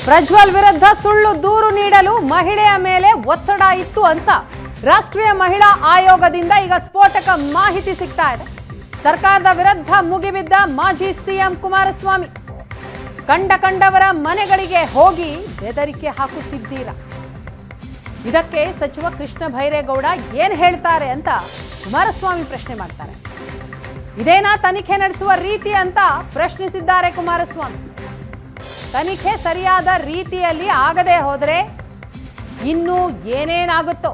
ಪ್ರಜ್ವಲ್ ವಿರುದ್ಧ ಸುಳ್ಳು ದೂರು ನೀಡಲು ಮಹಿಳೆಯ ಮೇಲೆ ಒತ್ತಡ ಇತ್ತು ಅಂತ ರಾಷ್ಟ್ರೀಯ ಮಹಿಳಾ ಆಯೋಗದಿಂದ ಈಗ ಸ್ಫೋಟಕ ಮಾಹಿತಿ ಸಿಗ್ತಾ ಇದೆ. ಸರ್ಕಾರದ ವಿರುದ್ಧ ಮುಗಿಬಿದ್ದ ಮಾಜಿ ಸಿಎಂ ಕುಮಾರಸ್ವಾಮಿ ಕಂಡವರ ಮನೆಗಳಿಗೆ ಹೋಗಿ ಬೆದರಿಕೆ ಹಾಕುತ್ತಿದ್ದೀರಾ? ಇದಕ್ಕೆ ಸಚಿವ ಕೃಷ್ಣ ಬೈರೇಗೌಡ ಏನ್ ಹೇಳ್ತಾರೆ ಅಂತ ಕುಮಾರಸ್ವಾಮಿ ಪ್ರಶ್ನೆ ಮಾಡ್ತಾರೆ. ಇದೇನಾ ತನಿಖೆ ನಡೆಸುವ ರೀತಿ ಅಂತ ಪ್ರಶ್ನಿಸಿದ್ದಾರೆ ಕುಮಾರಸ್ವಾಮಿ. ತನಿಖೆ ಸರಿಯಾದ ರೀತಿಯಲ್ಲಿ ಆಗದೆ ಹೋದರೆ ಇನ್ನೂ ಏನೇನಾಗುತ್ತೋ.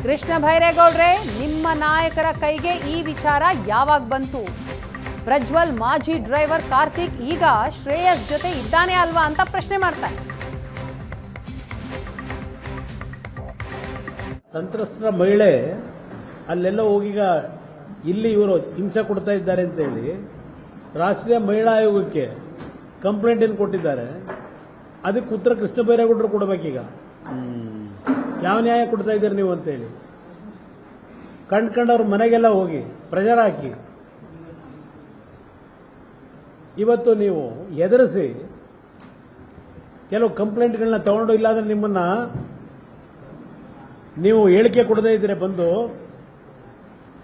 ಕೃಷ್ಣ ಬೈರೇಗೌಡ್ರೆ, ನಿಮ್ಮ ನಾಯಕರ ಕೈಗೆ ಈ ವಿಚಾರ ಯಾವಾಗ ಬಂತು? ಪ್ರಜ್ವಲ್ ಮಾಜಿ ಡ್ರೈವರ್ ಕಾರ್ತಿಕ್ ಈಗ ಶ್ರೇಯಸ್ ಜೊತೆ ಇದ್ದಾನೆ ಅಲ್ವಾ ಅಂತ ಪ್ರಶ್ನೆ ಮಾಡ್ತಾರೆ. ಸಂತ್ರಸ್ತರ ಮಹಿಳೆ ಅಲ್ಲೆಲ್ಲ ಹೋಗೀಗ ಇಲ್ಲಿ ಇವರು ಹಿಂಸೆ ಕೊಡ್ತಾ ಇದ್ದಾರೆ ಅಂತೇಳಿ ರಾಷ್ಟ್ರೀಯ ಮಹಿಳಾ ಆಯೋಗಕ್ಕೆ ಕಂಪ್ಲೇಂಟ್ ಏನು ಕೊಟ್ಟಿದ್ದಾರೆ. ಅದಕ್ಕೆ ಉತ್ತರ ಕೃಷ್ಣ ಬೈರೇಗೌಡರು ಕೊಡಬೇಕೀಗ. ಯಾವ ನ್ಯಾಯ ಕೊಡ್ತಾ ಇದ್ದೀರಿ ನೀವು ಅಂತೇಳಿ ಕಂಡ್ಕೊಂಡವ್ರ ಮನೆಗೆಲ್ಲ ಹೋಗಿ ಪ್ರೆಷರ್ ಹಾಕಿ ಇವತ್ತು ನೀವು ಎದುರಿಸಿ ಕೆಲವು ಕಂಪ್ಲೇಂಟ್ಗಳನ್ನ ತಗೊಂಡು, ಇಲ್ಲಾಂದ್ರೆ ನಿಮ್ಮನ್ನ ನೀವು ಹೇಳಿಕೆ ಕೊಡದೇ ಇದ್ರೆ ಬಂದು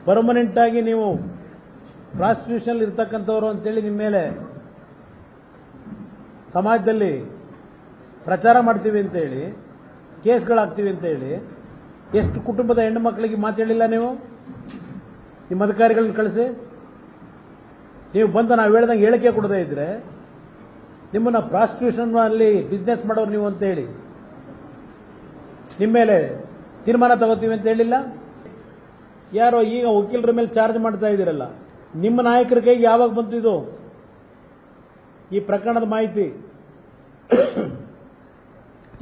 ಪರ್ಮನೆಂಟ್ ಆಗಿ ನೀವು ಪ್ರಾಸಿಕ್ಯೂಷನ್ ಇರ್ತಕ್ಕಂಥವ್ರು ಅಂತೇಳಿ ನಿಮ್ಮ ಮೇಲೆ ಸಮಾಜದಲ್ಲಿ ಪ್ರಚಾರ ಮಾಡ್ತೀವಿ ಅಂತೇಳಿ ಕೇಸ್ಗಳಾಗ್ತೀವಿ ಅಂತೇಳಿ ಎಷ್ಟು ಕುಟುಂಬದ ಹೆಣ್ಣು ಮಕ್ಕಳಿಗೆ ಮಾತಾಡಿಲ್ಲ ನೀವು? ನಿಮ್ಮ ಅಧಿಕಾರಿಗಳನ್ನ ಕಳಿಸಿ ನೀವು ಬಂದು ನಾವು ಹೇಳ್ದಂಗೆ ಹೇಳಿಕೆ ಕೊಡದೇ ಇದ್ರೆ ನಿಮ್ಮನ್ನ ಪ್ರಾಸಿಕ್ಯೂಷನ್ ಅಲ್ಲಿ ಬಿಸ್ನೆಸ್ ಮಾಡೋರು ನೀವು ಅಂತ ಹೇಳಿ ನಿಮ್ಮ ಮೇಲೆ ತೀರ್ಮಾನ ತಗೋತೀವಿ ಅಂತ ಹೇಳಿಲ್ಲ. ಯಾರೋ ಈಗ ವಕೀಲರ ಮೇಲೆ ಚಾರ್ಜ್ ಮಾಡ್ತಾ ಇದ್ದೀರಲ್ಲ, ನಿಮ್ಮ ನಾಯಕರ ಕೈಗೆ ಯಾವಾಗ ಬಂತು ಇದು ಈ ಪ್ರಕರಣದ ಮಾಹಿತಿ?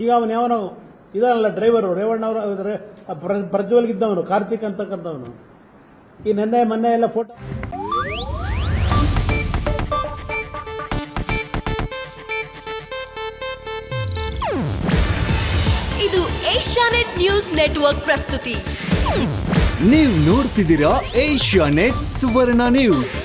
ಈಗ ಅವನು ಯಾವನೋ ಇದಾನಲ್ಲ ಡ್ರೈವರು, ರೇವಣ್ಣವರು, ಪ್ರಜ್ವಲ್ಗಿದ್ದವನು ಕಾರ್ತಿಕ್ ಅಂತಕ್ಕಂಥವನು, ಈ ಮೊನ್ನೆ ಎಲ್ಲ ಫೋಟೋ. ಇದು ಏಷ್ಯಾನೆಟ್ ನ್ಯೂಸ್ ನೆಟ್ವರ್ಕ್ ಪ್ರಸ್ತುತಿ. ನೀವು ನೋಡ್ತಿದ್ದೀರಾ ಏಷ್ಯಾನೆಟ್ ಸುವರ್ಣ ನ್ಯೂಸ್.